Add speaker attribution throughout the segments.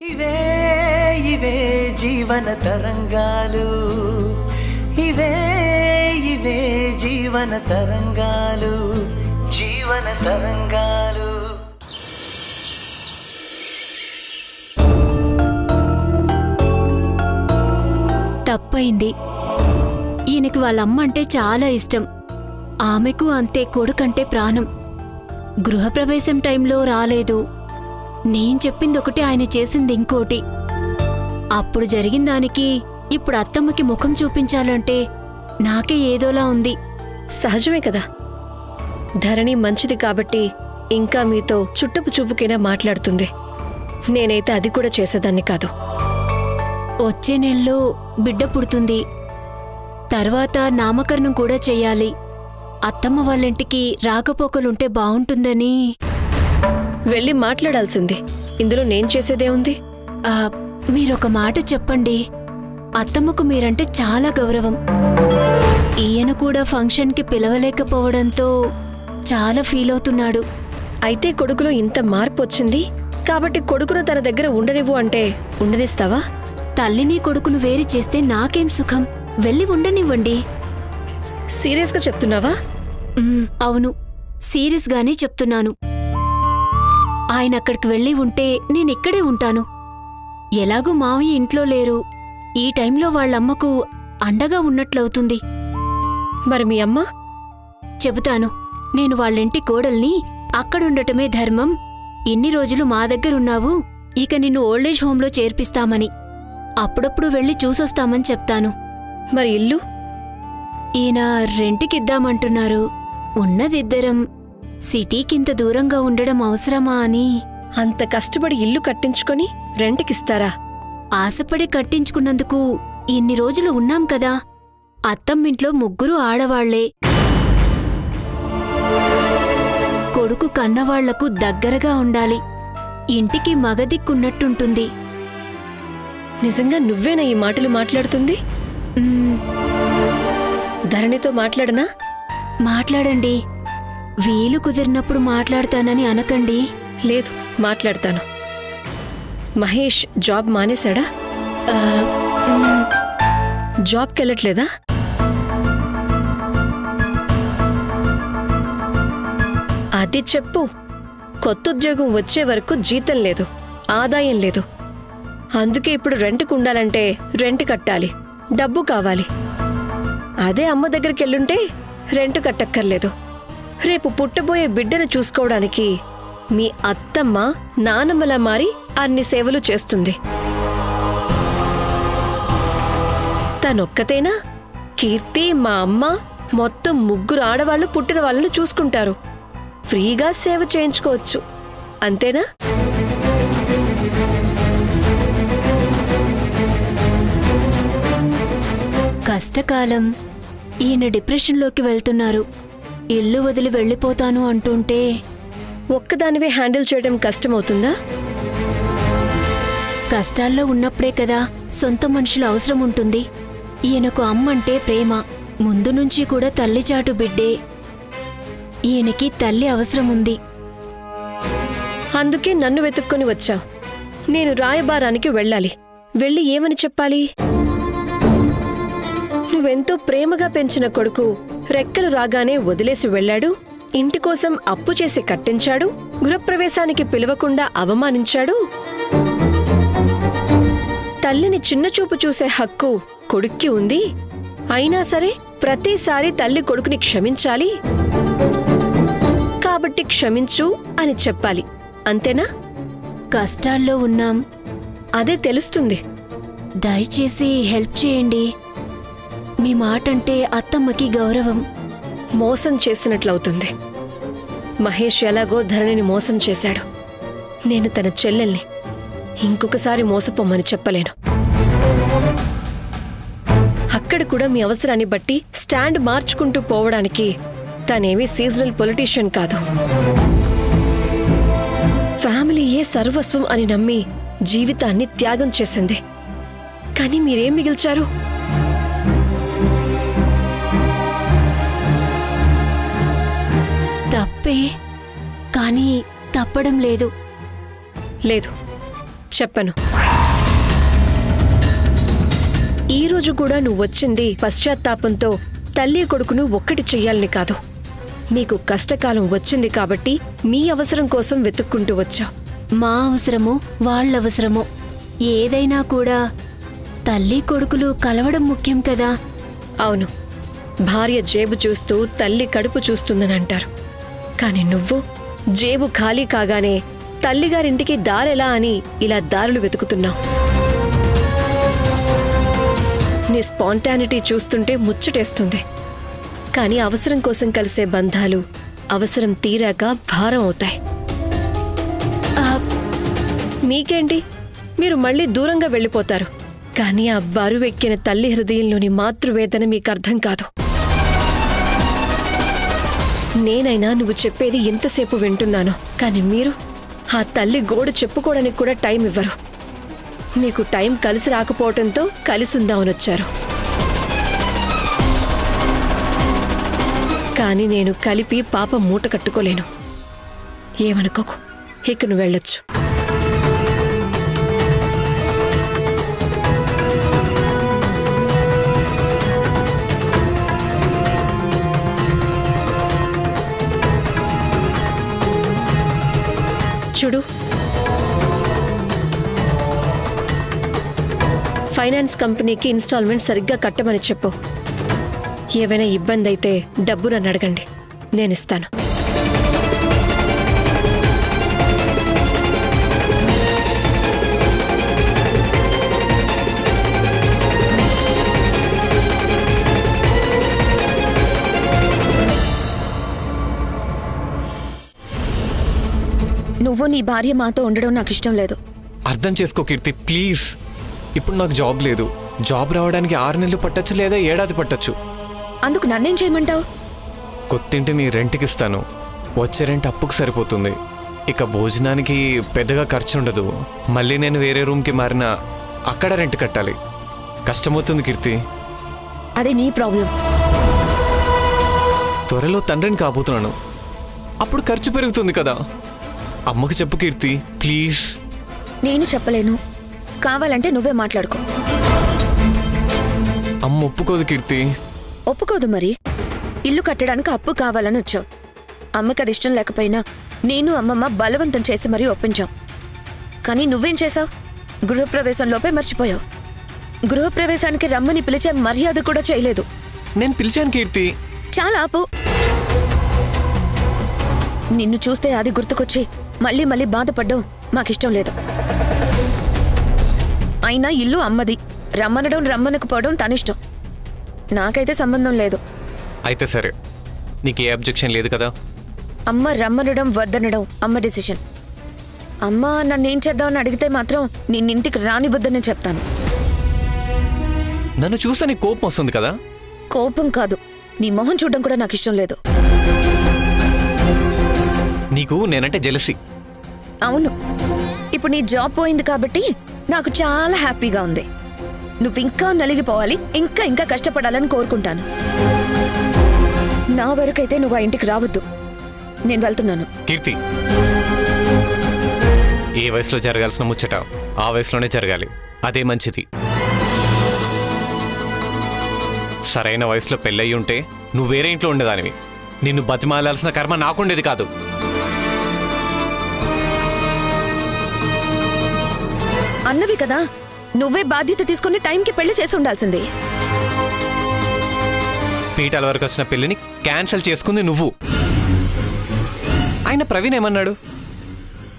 Speaker 1: ఇవే ఇవే జీవన తరంగాలు, ఇవే ఇవే జీవన తరంగాలు, జీవన తరంగాలు.
Speaker 2: తప్పైంది. ఈయనకి వాళ్ళమ్మ అంటే చాలా ఇష్టం. ఆమెకు అంతే, కొడుకంటే ప్రాణం. గృహప్రవేశం టైంలో రాలేదు. నేను చెప్పింది ఒకటి, ఆయన చేసింది ఇంకోటి. అప్పుడు జరిగిన దానికి ఇప్పుడు అత్తమ్మకి ముఖం చూపించాలంటే నాకే ఏదోలా ఉంది.
Speaker 3: సహజమే కదా. ధరణి మంచిది కాబట్టి ఇంకా మీతో చుట్టపు చూపుకైనా మాట్లాడుతుంది. నేనైతే అది కూడా చేసేదాన్ని కాదు.
Speaker 2: వచ్చే నెలలో బిడ్డ పుడుతుంది. తర్వాత నామకరణం కూడా చెయ్యాలి. అత్తమ్మ వాళ్ళింటికి రాకపోకలుంటే బావుంటుందని.
Speaker 3: వెళ్ళి మాట్లాడాల్సింది. ఇందులో నేను చేసేదే ఉంది?
Speaker 2: మీరొక మాట చెప్పండి. అత్తమ్మకు మీరంటే చాలా గౌరవం. ఈయన కూడా ఫంక్షన్కి పిలవలేకపోవడంతో చాలా ఫీల్ అవుతున్నాడు.
Speaker 3: అయితే కొడుకులో ఇంత మార్పు వచ్చింది కాబట్టి కొడుకును తన దగ్గర ఉండనివ్వు అంటే ఉండనిస్తావా?
Speaker 2: తల్లిని కొడుకును వేరు చేస్తే నాకేం సుఖం? వెళ్ళి ఉండనివ్వండి.
Speaker 3: సీరియస్గా చెప్తున్నావా?
Speaker 2: అవును, సీరియస్గానే చెప్తున్నాను. ఆయన అక్కడికి వెళ్ళి ఉంటే నేనిక్కడే ఉంటాను. ఎలాగూ మావయ్య ఇంట్లో లేరు. ఈ టైంలో వాళ్ళమ్మకు అండగా ఉన్నట్లవుతుంది.
Speaker 3: మరి మీ అమ్మ?
Speaker 2: చెబుతాను. నేను వాళ్ళింటి కోడల్ని, అక్కడుండటమే ధర్మం. ఇన్ని రోజులు మా దగ్గరున్నావు, ఇక నిన్ను ఓల్డేజ్ హోంలో చేర్పిస్తామని. అప్పుడప్పుడు వెళ్ళి చూసొస్తామని చెప్తాను.
Speaker 3: మరి ఇల్లు?
Speaker 2: ఈయన రెంటికిద్దామంటున్నారు. ఉన్నదిద్దరం. సిటీకింత దూరంగా ఉండడం అవసరమా అని.
Speaker 3: అంత కష్టపడి ఇల్లు కట్టించుకొని రెంట్కిస్తారా?
Speaker 2: ఆశపడి కట్టించుకున్నందుకు ఇన్ని రోజులు ఉన్నాం కదా. అత్తమ్మింట్లో ముగ్గురు ఆడవాళ్లే. కొడుకు కన్నవాళ్లకు దగ్గరగా ఉండాలి. ఇంటికి మగదిక్కున్నట్టుంటుంది.
Speaker 3: నిజంగా నువ్వేనా ఈ మాటలు మాట్లాడుతుంది? ధరణితో మాట్లాడనా?
Speaker 2: మాట్లాడండి. వీలు కుదిరినప్పుడు మాట్లాడతానని అనకండి.
Speaker 3: లేదు, మాట్లాడతాను. మహేష్ జాబ్ మానేశాడా? జాబ్కెళ్ళట్లేదా? అది చెప్పు. కొత్త ఉద్యోగం వచ్చే వరకు జీతం లేదు, ఆదాయం లేదు. అందుకే ఇప్పుడు రెంట్కు ఉండాలంటే రెంట్ కట్టాలి, డబ్బు కావాలి. అదే అమ్మ దగ్గరికెళ్ళుంటే రెంట్ కట్టక్కర్లేదు. రేపు పుట్టబోయే బిడ్డను చూసుకోవడానికి మీ అత్తమ్మ నానమ్మలా మారి అన్ని సేవలు చేస్తుంది. తనొక్కతేనా? కీర్తి, మా అమ్మ, మొత్తం ముగ్గురు ఆడవాళ్లు పుట్టిన వాళ్ళను చూసుకుంటారు. ఫ్రీగా సేవ చేయించుకోవచ్చు. అంతేనా?
Speaker 2: కష్టకాలం. ఈయన డిప్రెషన్లోకి వెళ్తున్నారు. ఇల్లు వదిలి వెళ్ళిపోతాను అంటుంటే
Speaker 3: ఒక్కదానివే హ్యాండిల్ చేయడం కష్టమవుతుందా?
Speaker 2: కష్టాల్లో ఉన్నప్పుడే కదా సొంత మనుషుల అవసరం ఉంటుంది. ఈయనకు అమ్మంటే ప్రేమ. ముందు నుంచి కూడా తల్లిచాటు బిడ్డే. ఈయనకి తల్లి అవసరముంది.
Speaker 3: అందుకే నన్ను వెతుక్కొని వచ్చా. నేను రాయబారానికి వెళ్ళాలి. వెళ్ళి ఏమని చెప్పాలి? నువ్వెంతో ప్రేమగా పెంచిన కొడుకు రెక్కలు రాగానే వదిలేసి వెళ్లాడు, ఇంటికోసం అప్పు చేసి కట్టించాడు, గృహప్రవేశానికి పిలవకుండా అవమానించాడు. తల్లిని చిన్నచూపు చూసే హక్కు కొడుక్కి ఉంది. అయినా సరే ప్రతిసారి తల్లి కొడుకుని క్షమించాలి. కాబట్టి క్షమించు అని చెప్పాలి. అంతేనా?
Speaker 2: కష్టాల్లో ఉన్నాం.
Speaker 3: అదే తెలుస్తుంది.
Speaker 2: దయచేసి హెల్ప్ చేయండి. మీ మాటంటే అత్తమ్మకి గౌరవం.
Speaker 3: మోసం చేసినట్లవుతుంది. మహేష్ ఎలాగో ధరణిని మోసం చేశాడు. నేను తన చెల్లెల్ని ఇంకొకసారి మోసపోమని చెప్పలేను. అక్కడ కూడా మీ అవసరాన్ని బట్టి స్టాండ్ మార్చుకుంటూ పోవడానికి తనేమీ సీజనల్ పొలిటీషియన్ కాదు. ఫ్యామిలీయే సర్వస్వం అని నమ్మి జీవితాన్ని త్యాగం చేసింది. కానీ మీరేం మిగిల్చారు?
Speaker 2: తప్పే, కానీ తప్పడం లేదు.
Speaker 3: లేదు, చెప్పను. ఈరోజు కూడా నువ్వు వచ్చింది పశ్చాత్తాపంతో తల్లి కొడుకును ఒక్కటి చెయ్యాలని కాదు. మీకు కష్టకాలం వచ్చింది కాబట్టి మీ అవసరం కోసం వెతుక్కుంటూ వచ్చావు.
Speaker 2: మా అవసరమో వాళ్ళవసరమో ఏదైనా కూడా తల్లి కొడుకులు కలవడం ముఖ్యం కదా.
Speaker 3: అవును, భార్య జేబు చూస్తూ తల్లి కడుపు చూస్తుందని అంటారు. కాని నువ్వు జేబు ఖాళీ కాగానే తల్లిగారింటికి దారెలా అని ఇలా దారులు వెతుకుతున్నావు. నీ స్పాంటానిటీ చూస్తుంటే ముచ్చటేస్తుంది. కానీ అవసరం కోసం కలిసే బంధాలు అవసరం తీరాక భారం అవుతాయి. మీకేంటి, మీరు మళ్ళీ దూరంగా వెళ్ళిపోతారు. కానీ ఆ బరువెక్కిన తల్లి హృదయంలోని మాతృవేదన మీకు అర్థం కాదు. నేనైనా నువ్వు చెప్పేది ఎంతసేపు వింటున్నానో, కానీ మీరు ఆ తల్లి గోడు చెప్పుకోవడానికి కూడా టైం ఇవ్వరు. మీకు టైం కలిసి రాకపోవటంతో కలిసుందామని వచ్చారు. కానీ నేను కలిపి పాప మూట కట్టుకోలేను. ఏమనుకోకు, ఇక నువ్వు వెళ్ళొచ్చు. చూడు, ఫైనాన్స్ కంపెనీకి ఇన్స్టాల్మెంట్ సరిగ్గా కట్టమని చెప్పు. ఏవైనా ఇబ్బంది అయితే డబ్బు నన్ను అడగండి, నేనిస్తాను.
Speaker 4: నువ్వు నీ భార్య మాతో ఉండడం నాకు ఇష్టం లేదు.
Speaker 5: అర్థం చేసుకో కీర్తి, ప్లీజ్. ఇప్పుడు నాకు జాబ్ లేదు. జాబ్ రావడానికి 6 నెలలు పట్టచ్చు, లేదా ఏడాది పట్టచ్చు.
Speaker 4: అందుకు నన్నేం చేయమంటావు?
Speaker 5: కొత్తింటిని రెంట్కి ఇస్తాను. వచ్చే రెంట్ అప్పుకు సరిపోతుంది. ఇక భోజనానికి పెద్దగా ఖర్చు ఉండదు. మళ్ళీ నేను వేరే రూమ్కి మారినా అక్కడ రెంట్ కట్టాలి. కష్టమవుతుంది కీర్తి.
Speaker 4: అది నీ ప్రాబ్లం.
Speaker 5: త్వరలో తండ్రిని కాబోతున్నాను. అప్పుడు ఖర్చు పెరుగుతుంది కదా. అమ్మకు చెప్పు కీర్తి, ప్లీజ్.
Speaker 4: నేను చెప్పలేను. కావాలంటే నువ్వే మాట్లాడుకో.
Speaker 5: అమ్మ ఒప్పుకోదు కీర్తి.
Speaker 4: ఒప్పుకోదు మరి. ఇల్లు కట్టడానికి అప్పు కావాలని వచ్చావు. అమ్మకి అది ఇష్టం లేకపోయినా నేను అమ్మమ్మ బలవంతం చేసి మరీ ఒప్పించాం. కానీ నువ్వేం చేశావు? గృహప్రవేశంలోపే మర్చిపోయావు. గృహప్రవేశానికి రమ్మని పిలిచే మర్యాద కూడా చేయలేదు.
Speaker 5: నేను పిలిచాను కీర్తి.
Speaker 4: చాలా ఆపు. నిన్ను చూస్తే అది గుర్తుకొచ్చి మళ్ళీ మళ్ళీ బాధపడ్డం మాకిష్టం లేదు. అయినా ఇల్లు అమ్మది. రమ్మనడం రమ్మనకపోవడం తనిష్టం. నాకైతే సంబంధం లేదు.
Speaker 5: అయితే సరే, నీకు ఏ అబ్జెక్షన్ లేదు కదా?
Speaker 4: అమ్మ రమ్మనడం వద్దనడం అమ్మ డెసిషన్. అమ్మ నన్నేం చేద్దామని అడిగితే మాత్రం నిన్నింటికి రానివద్దని చెప్తాను.
Speaker 5: నన్ను చూస్తే నీ కోపం వస్తుంది కదా?
Speaker 4: కోపం కాదు, నీ మొహం చూడడం కూడా నాకు ఇష్టం లేదు.
Speaker 5: నీకు నేనంటే జెలసీ.
Speaker 4: అవును, ఇప్పుడు నీ జాబ్ పోయింది కాబట్టి నాకు చాలా హ్యాపీగా ఉంది. నువ్వు ఇంకా నలిగిపోవాలి, ఇంకా ఇంకా కష్టపడాలని కోరుకుంటాను. నా వరకైతే నువ్వు ఆ ఇంటికి రావద్దు. నేను వెళ్తున్నాను.
Speaker 5: కీర్తి, ఏ వయసులో జరగాల్సిన ముచ్చట ఆ వయసులోనే జరగాలి. అదే మంచిది. సరైన వయసులో పెళ్ళయి ఉంటే నువ్వు వేరే ఇంట్లో ఉండేదానివి. నిన్ను బతిమాలాల్సిన కర్మ నాకుండేది కాదు.
Speaker 4: అన్నవి కదా, నువ్వే బాధ్యత తీసుకుని టైంకి పెళ్లి చేసి ఉండాల్సింది.
Speaker 5: పీటల వరకు వచ్చిన పెళ్లిని క్యాన్సిల్ చేసుకుంది నువ్వు. ఆయన ప్రవీణ్ ఏమన్నాడు?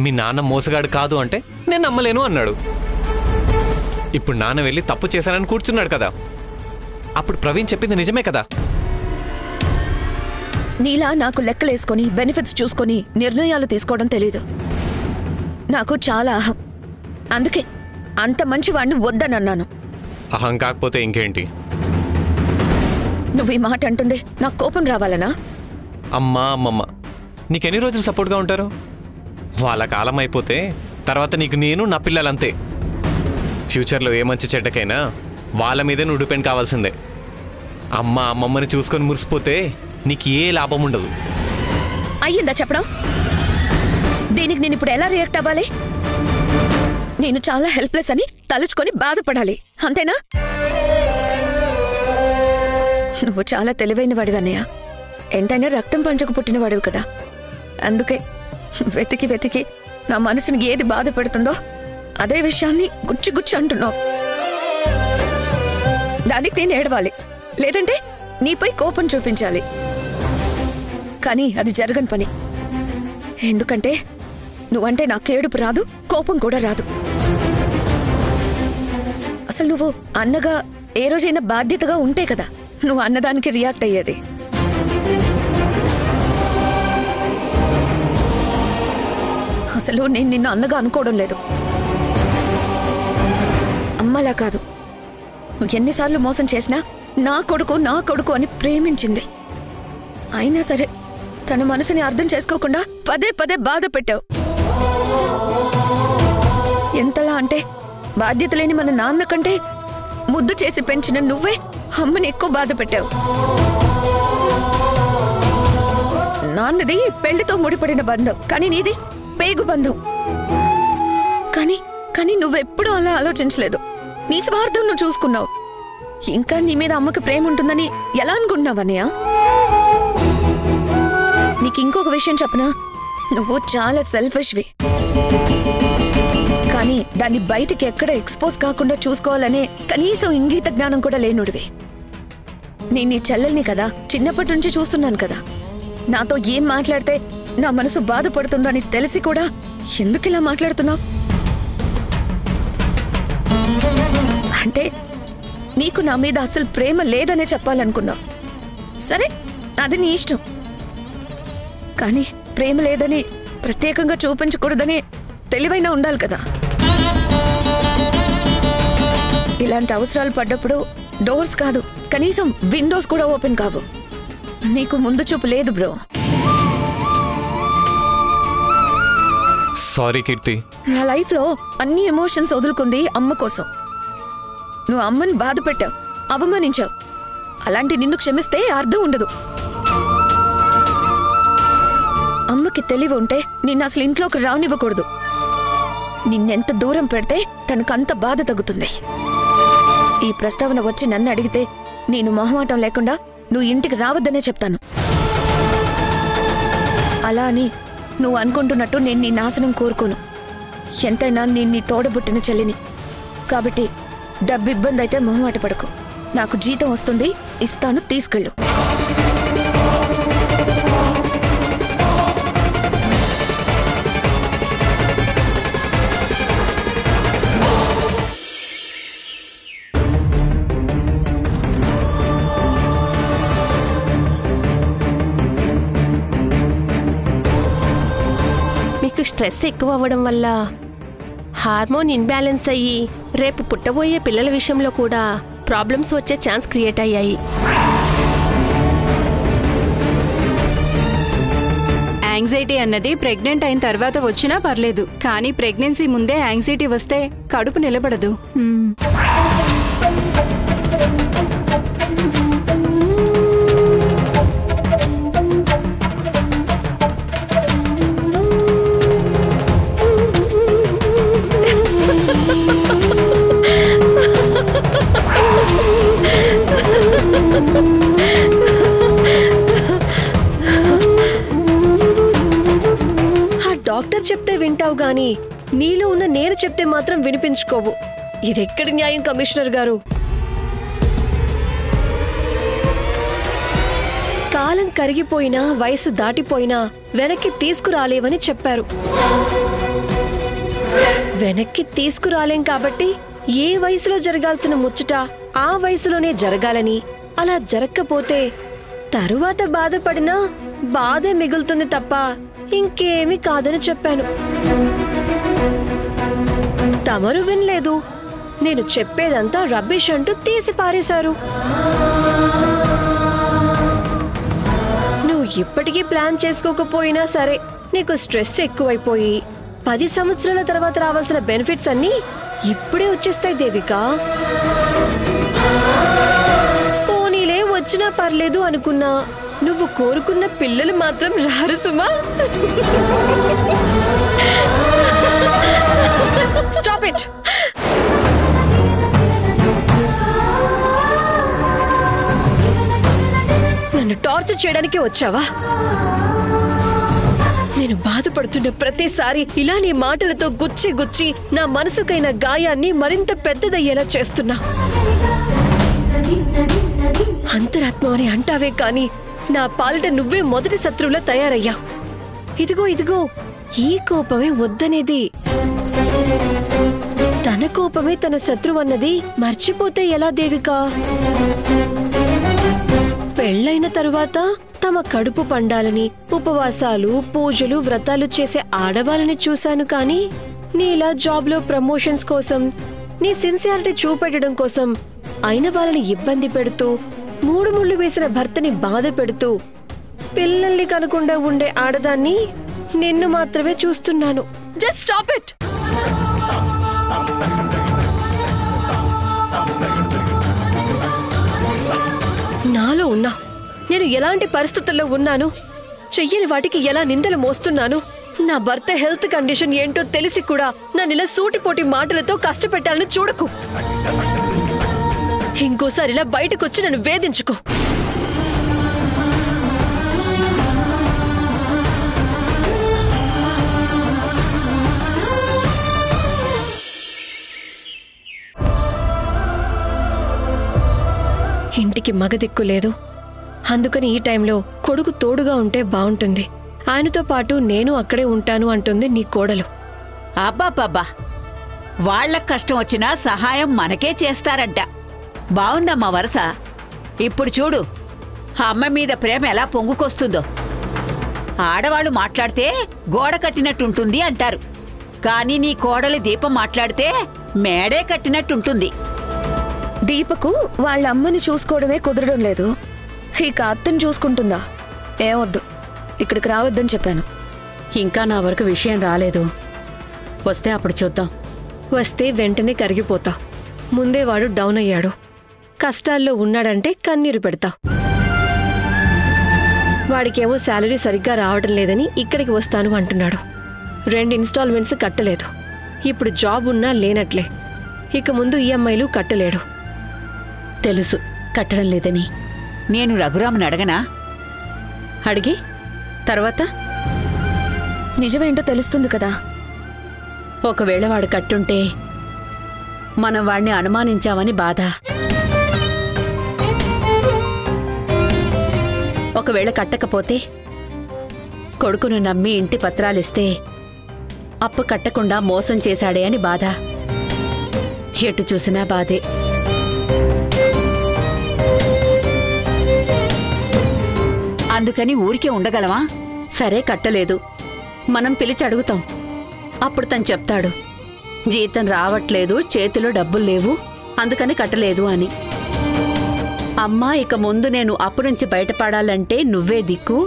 Speaker 5: మీ నాన్న మోసగాడు కాదు అంటే నేను నమ్మలేను అన్నాడు. ఇప్పుడు నాన్న వెళ్ళి తప్పు చేశానని కూర్చున్నాడు కదా. అప్పుడు ప్రవీణ్ చెప్పింది నిజమే కదా?
Speaker 4: నీలా నాకు లెక్కలేసుకొని బెనిఫిట్స్ చూసుకొని నిర్ణయాలు తీసుకోవడం తెలీదు. నాకు చాలా అహం. అందుకే అంత మంచివాడిని వద్దనన్నాను.
Speaker 5: అహం కాకపోతే ఇంకేంటి?
Speaker 4: నువ్వు ఈ మాట అంటుంది నాకు కోపం రావాలనా?
Speaker 5: అమ్మా అమ్మమ్మ నీకెన్ని రోజులు సపోర్ట్గా ఉంటారు? వాళ్ళ కాలం అయిపోతే తర్వాత నీకు నేను నా పిల్లలంతే. ఫ్యూచర్లో ఏ మంచి చెడ్డకైనా వాళ్ళ మీదే నువ్వు డిపెండ్ కావాల్సిందే. అమ్మ అమ్మమ్మని చూసుకొని మురిసిపోతే నీకు ఏ లాభం ఉండదు.
Speaker 4: అయ్యిందా చెప్పడం? దీనికి నేను ఇప్పుడు ఎలా రియాక్ట్ అవ్వాలి? నేను చాలా హెల్ప్లెస్ అని తలుచుకొని బాధపడాలి, అంతేనా? నువ్వు చాలా తెలివైన వాడివి అన్నయ్య. ఎంతైనా రక్తం పంచకు పుట్టిన వాడివి కదా. అందుకే వెతికి వెతికి నా మనసుని ఏది బాధ పెడుతుందో అదే విషయాన్ని గుచ్చి గుచ్చి అంటున్నావు. దానికి నేను ఏడవాలి, లేదంటే నీపై కోపం చూపించాలి. కానీ అది జరగని పని. ఎందుకంటే నువ్వంటే నాకు ఏడుపు రాదు, కోపం కూడా రాదు. అసలు నువ్వు అన్నగా ఏ రోజైనా బాధ్యతగా ఉంటే కదా నువ్వు అన్నదానికి రియాక్ట్ అయ్యేది. అసలు నేను నిన్ను అన్నగా అనుకోవడం లేదు. అమ్మలా కాదు. నువ్వు ఎన్నిసార్లు మోసం చేసినా నా కొడుకు అని ప్రేమించింది. అయినా సరే తన మనసుని అర్థం చేసుకోకుండా పదే పదే బాధ పెట్టావు. ఎంతలా అంటే బాధ్యత లేని మన నాన్న కంటే ముద్దు చేసి పెంచిన నువ్వే అమ్మని ఎక్కువ బాధ పెట్టావు. నాన్నది పెళ్లితో ముడిపడిన బంధం, కానీ నీది పేగు బంధం. కానీ నువ్వెప్పుడూ అలా ఆలోచించలేదు. నీ స్వార్థం నువ్వు చూసుకున్నావు. ఇంకా నీ మీద అమ్మకి ప్రేమ ఉంటుందని ఎలా అనుకుంటున్నావన్నయ్య? నీకు ఇంకొక విషయం చెప్పనా? నువ్వు చాలా సెల్ఫిష్వి. కానీ దాన్ని బయటికి ఎక్కడ ఎక్స్పోజ్ కాకుండా చూసుకోవాలనే కనీసం ఇంగిత జ్ఞానం కూడా లేనుడివి. నేను నీ చెల్లెల్ని కదా, చిన్నప్పటి నుంచి చూస్తున్నాను కదా. నాతో ఏం మాట్లాడితే నా మనసు బాధపడుతుందో అని తెలిసి కూడా ఎందుకు ఇలా మాట్లాడుతున్నావు? అంటే నీకు నా మీద అసలు ప్రేమ లేదనే చెప్పాలనుకున్నావు. సరే, అది నీ ఇష్టం. కానీ ప్రేమ లేదని ప్రత్యేకంగా చూపించకూడదని తెలివైనా ఉండాలి కదా. ఇలాంటి అవసరాలు పడ్డప్పుడు డోర్స్ కాదు, కనీసం విండోస్ కూడా ఓపెన్ కావు. నీకు ముందు చూపు లేదు బ్రో.
Speaker 5: సారీ కీర్తి.
Speaker 4: నా లైఫ్లో అన్ని ఎమోషన్స్ వదులుకుంది అమ్మ కోసం. నువ్వు అమ్మని బాధ పెట్టావు, అవమానించావు. అలాంటి నిన్ను క్షమిస్తే అర్థం ఉండదు. అమ్మకి తెలివి ఉంటే నిన్ను అసలు ఇంట్లోకి రానివ్వకూడదు. నిన్నెంత దూరం పెడితే తనకంత బాధ తగ్గుతుంది. ఈ ప్రస్తావన వచ్చి నన్ను అడిగితే నేను మొహమాటం లేకుండా నువ్వు ఇంటికి రావద్దనే చెప్తాను. అలా అని నువ్వు అనుకుంటున్నట్టు నేను నీ నాశనం కోరుకోను. ఎంతైనా నేను నీ తోడబుట్టిన చెల్లిని. కాబట్టి డబ్బు ఇబ్బంది అయితే మొహమాట పడకు. నాకు జీతం వస్తుంది, ఇస్తాను, తీసుకెళ్ళు.
Speaker 6: మీకు స్ట్రెస్ ఎక్కువ అవ్వడం వల్ల హార్మోన్ ఇన్బ్యాలెన్స్ అయ్యి రేపు పుట్టబోయే పిల్లల విషయంలో కూడా ప్రాబ్లమ్స్ వచ్చే ఛాన్స్ క్రియేట్ అయ్యాయి.
Speaker 7: యాంగ్జైటీ అన్నది ప్రెగ్నెంట్ అయిన తర్వాత వచ్చినా పర్లేదు, కానీ ప్రెగ్నెన్సీ ముందే యాంగ్జైటీ వస్తే కడుపు నిలబడదు.
Speaker 3: డాక్టర్ చెప్తే వింటావు గాని నీలో ఉన్న నేను చెప్తే మాత్రం వినిపించుకోవు. ఇదెక్కడి న్యాయం కమిషనర్ గారు? కాలం కరిగిపోయినా వయసు దాటిపోయినా వెనక్కి తీసుకురాలేవని చెప్పారు. వెనక్కి తీసుకురాలేం కాబట్టి ఏ వయసులో జరగాల్సిన ముచ్చట ఆ వయసులోనే జరగాలని, అలా జరగకపోతే తరువాత బాధపడినా బాధే మిగులుతుంది తప్ప ఇంకేమీ కాదని చెప్పాను. తమరు వినలేదు. నేను చెప్పేదంతా రబ్బిష్ అంటూ తీసి పారేశారు. నువ్వు ఇప్పటికీ ప్లాన్ చేసుకోకపోయినా సరే నీకు స్ట్రెస్ ఎక్కువైపోయి 10 సంవత్సరాల తర్వాత రావాల్సిన బెనిఫిట్స్ అన్నీ ఇప్పుడే వచ్చేస్తాయి దేవిక. పోనీలే వచ్చినా పర్లేదు అనుకున్నా, నువ్వు కోరుకున్న పిల్లలు మాత్రం రారు సుమా. Stop it. నన్ను టార్చర్ చేయడానికి వచ్చావా? నేను బాధపడుతున్న ప్రతిసారి ఇలా నీ మాటలతో గుచ్చి గుచ్చి నా మనసుకైన గాయాన్ని మరింత పెద్దదయ్యేలా చేస్తున్నా. అంతరాత్మ అని అంటావే కాని నా పాలిట నువ్వే మొదటి శత్రువులా తయారయ్యావు. ఇదిగో ఈ కోపమే వద్దనేది. తన కోపమే తన శత్రువన్నది మర్చిపోతే ఎలా దేవిక? పెళ్ళైన తరువాత తమ కడుపు పండాలని ఉపవాసాలు పూజలు వ్రతాలు చేసే ఆడవాళ్ళని చూశాను కానీ నీలా జాబ్లో ప్రమోషన్స్ కోసం నీ సిన్సియారిటీ చూపెట్టడం కోసం అయిన వాళ్ళని ఇబ్బంది పెడుతూ 3 ముళ్ళు వేసిన భర్తని బాధ పెడుతూ పిల్లల్ని కనకుండా ఉండే ఆడదాన్ని నిన్ను మాత్రమే చూస్తున్నాను. Just stop it. నాలో ఉన్నా నేను ఎలాంటి పరిస్థితుల్లో ఉన్నాను, చెయ్యని వాటికి ఎలా నిందలు మోస్తున్నాను, నా భర్త హెల్త్ కండిషన్ ఏంటో తెలిసి కూడా నన్ను ఇలా సూటిపోటి మాటలతో కష్టపెట్టాలని చూడకు. ఇంకోసారి ఇలా బయటకొచ్చి నన్ను వేధించుకో. ఇంటికి మగదిక్కు లేదు, అందుకని ఈ టైంలో కొడుకు తోడుగా ఉంటే బావుంటుంది. ఆయనతో పాటు నేను అక్కడే ఉంటాను అంటుంది నీ కోడలు.
Speaker 8: అబ్బాబ్బా, వాళ్లకు కష్టం వచ్చినా సహాయం మనకే చేస్తారంట. బావుందమ్మా వరస. ఇప్పుడు చూడు అమ్మ మీద ప్రేమ ఎలా పొంగుకొస్తుందో. ఆడవాళ్లు మాట్లాడితే గోడ కట్టినట్టుంటుంది అంటారు, కానీ నీ కోడలి దీపం మాట్లాడితే మేడే కట్టినట్టుంటుంది.
Speaker 4: దీపకు వాళ్ళ అమ్మని చూసుకోవడమే కుదరడం లేదు, ఇక అత్తని చూసుకుంటుందా? ఏమొద్దు, ఇక్కడికి రావద్దని చెప్పాను.
Speaker 9: ఇంకా నా వరకు విషయం రాలేదు, వస్తే అప్పుడు చూద్దాం.
Speaker 3: వస్తే వెంటనే కరిగిపోతావు. ముందే వాడు డౌన్ అయ్యాడు, కష్టాల్లో ఉన్నాడంటే కన్నీరు పెడతావు. వాడికేమో శాలరీ సరిగ్గా రావడం లేదని ఇక్కడికి వస్తాను అంటున్నాడు. 2 ఇన్స్టాల్మెంట్స్ కట్టలేదు, ఇప్పుడు జాబ్ ఉన్నా లేనట్లే. ఇక ముందు ఈఎంఐలు కట్టలేడు.
Speaker 9: తెలుసు కట్టడం లేదని.
Speaker 8: నేను రఘురాముని అడగనా?
Speaker 9: అడిగి తర్వాత
Speaker 4: నిజమేంటో తెలుస్తుంది కదా.
Speaker 9: ఒకవేళ వాడు కట్టుంటే మనం వాడిని అనుమానించామని బాధ. ఒకవేళ కట్టకపోతే కొడుకును నమ్మి ఇంటి పత్రాలిస్తే అప్పు కట్టకుండా మోసం చేశాడే అని బాధ. ఎటు చూసినా బాధే.
Speaker 8: అందుకని ఊరికే ఉండగలమా?
Speaker 9: సరే కట్టలేదు, మనం పిలిచి అడుగుతాం. అప్పుడు తను చెప్తాడు, జీతం రావట్లేదు, చేతిలో డబ్బులు లేవు, అందుకని కట్టలేదు అని. అమ్మా, ఇక ముందు నేను అప్పు నుంచి బయటపడాలంటే నువ్వే దిక్కు,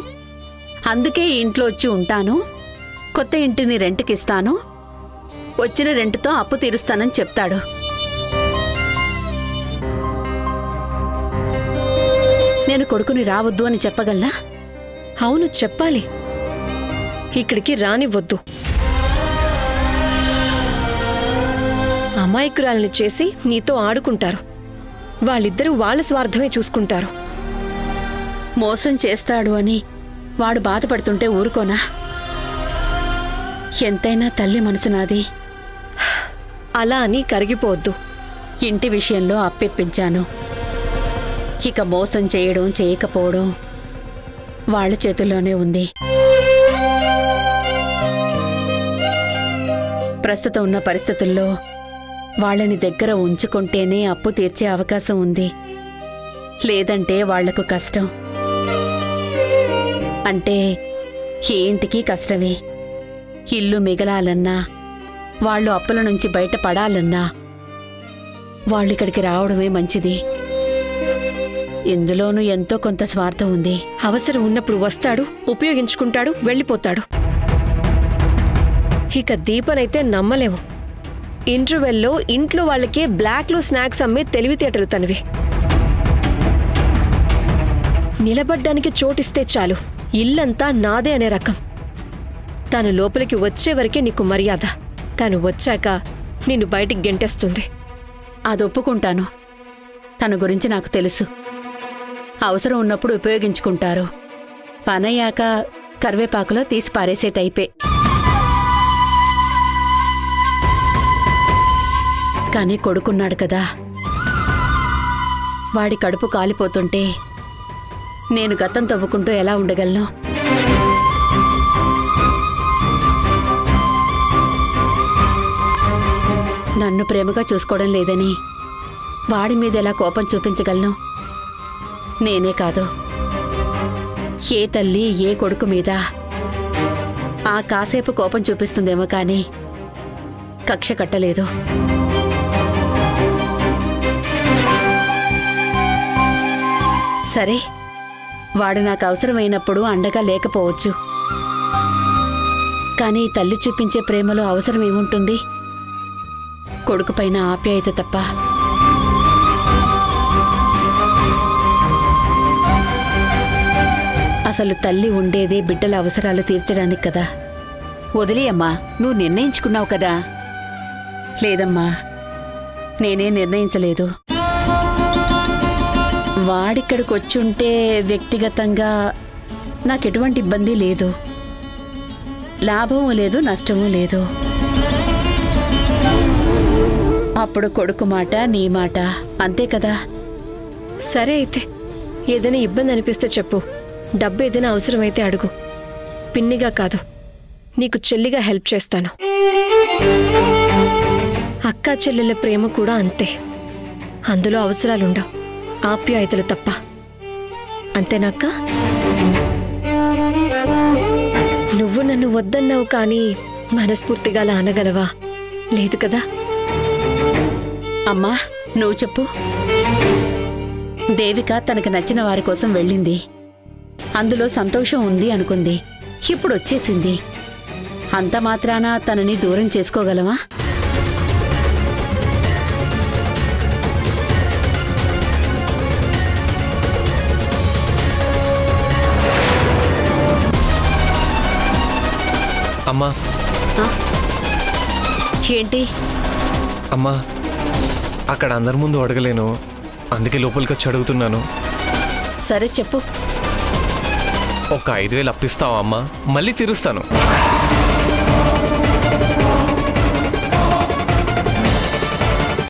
Speaker 9: అందుకే ఈ ఇంట్లో వచ్చి ఉంటాను, కొత్త ఇంటిని రెంట్కిస్తాను, వచ్చిన రెంట్తో అప్పు తీరుస్తానని చెప్తాడు. నేను కొడుకుని రావద్దు అని చెప్పగలనా?
Speaker 3: అవును, చెప్పాలి. ఇక్కడికి రానివ్వద్దు. అమాయకురాల్ని చేసి నీతో ఆడుకుంటారు. వాళ్ళిద్దరూ వాళ్ళ స్వార్థమే చూసుకుంటారు.
Speaker 9: మోసం చేస్తాడు అని వాడు బాధపడుతుంటే ఊరుకోనా? ఎంతైనా తల్లి మనసు నాది.
Speaker 3: అలా అని కరిగిపోవద్దు.
Speaker 9: ఇంటి విషయంలో అప్పిప్పించాను, ఇక మోసం చేయడం చేయకపోవడం వాళ్ళ చేతుల్లోనే ఉంది. ప్రస్తుతం ఉన్న పరిస్థితుల్లో వాళ్ళని దగ్గర ఉంచుకుంటేనే అప్పు తీర్చే అవకాశం ఉంది, లేదంటే వాళ్లకు కష్టం. అంటే ఏ ఇంటికి కష్టమే. ఇల్లు మిగలాలన్నా, వాళ్ళు అప్పుల నుంచి బయటపడాలన్నా వాళ్ళిక్కడికి రావడమే మంచిది. ఇందులోనూ ఎంతో కొంత స్వార్థం ఉంది.
Speaker 3: అవసరం ఉన్నప్పుడు వస్తాడు, ఉపయోగించుకుంటాడు, వెళ్ళిపోతాడు. ఇక దీపనైతే నమ్మలేము. ఇంటర్వెల్లో ఇంట్లో వాళ్ళకే బ్లాక్లో స్నాక్స్ అమ్మే తెలివితేటలు తనవి. నిలబడ్డానికి చోటిస్తే చాలు, ఇల్లంతా నాదే అనే రకం. తను లోపలికి వచ్చే వరకే నీకు మర్యాద. తను వచ్చాక నిన్ను బయటికి గెంటేస్తుంది.
Speaker 9: అది ఒప్పుకుంటాను. తన గురించి నాకు తెలుసు. అవసరం ఉన్నప్పుడు ఉపయోగించుకుంటారు. పనయ్యాక కరివేపాకులో తీసి పారేసే టైపే. కానీ కొడుకున్నాడు కదా, వాడి కడుపు కాలిపోతుంటే నేను గతం తవ్వుకుంటూ ఎలా ఉండగలను? నన్ను ప్రేమగా చూసుకోవడం లేదని వాడి మీద ఎలా కోపం చూపించగలను? నేనే కాదు, ఏ తల్లి ఏ కొడుకు మీద ఆ కాసేపు కోపం చూపిస్తుందేమో కానీ కక్ష కట్టలేదు. సరే, వాడు నాకు అవసరమైనప్పుడు అండగా లేకపోవచ్చు. కానీ తల్లి చూపించే ప్రేమలో అవసరం ఏముంటుంది? కొడుకుపైన ఆప్యాయత తప్ప. అసలు తల్లి ఉండేదే బిడ్డల అవసరాలు తీర్చడానికి కదా.
Speaker 8: వదిలేయమ్మా, నువ్వు నిర్ణయించుకున్నావు కదా.
Speaker 9: లేదమ్మా, నేనే నిర్ణయించలేదు. వాడిక్కడికి వచ్చుంటే వ్యక్తిగతంగా నాకెటువంటి ఇబ్బంది లేదు, లాభమూ లేదు, నష్టమూ లేదు. అప్పుడు కొడుకు మాట నీ మాట అంతే కదా.
Speaker 3: సరే అయితే, ఏదైనా ఇబ్బంది అనిపిస్తే చెప్పు. డబ్బు ఏదైనా అవసరమైతే అడుగు. పిన్నిగా కాదు, నీకు చెల్లిగా హెల్ప్ చేస్తాను. అక్కా చెల్లెల ప్రేమ కూడా అంతే. అందులో అవసరాలుండవు, ఆప్యాయతలు తప్ప. అంతేనాక్క? నువ్వు నన్ను వద్దన్నావు కానీ మనస్ఫూర్తిగా అలా అనగలవా? లేదు కదా.
Speaker 9: అమ్మా, నువ్వు చెప్పు. దేవిక తనకు నచ్చిన వారి కోసం వెళ్ళింది, అందులో సంతోషం ఉంది అనుకుంది. ఇప్పుడు వచ్చేసింది. అంత మాత్రాన తనని దూరం చేసుకోగలమా?
Speaker 5: అమ్మా.
Speaker 9: ఏంటి?
Speaker 5: అమ్మా, అక్కడ అందరి ముందు అడగలేను, అందుకే లోపలికి వచ్చి అడుగుతున్నాను.
Speaker 9: సరే చెప్పు.
Speaker 5: ఒక 5,000 అప్పిస్తావా అమ్మా? మళ్ళీ తీరుస్తాను.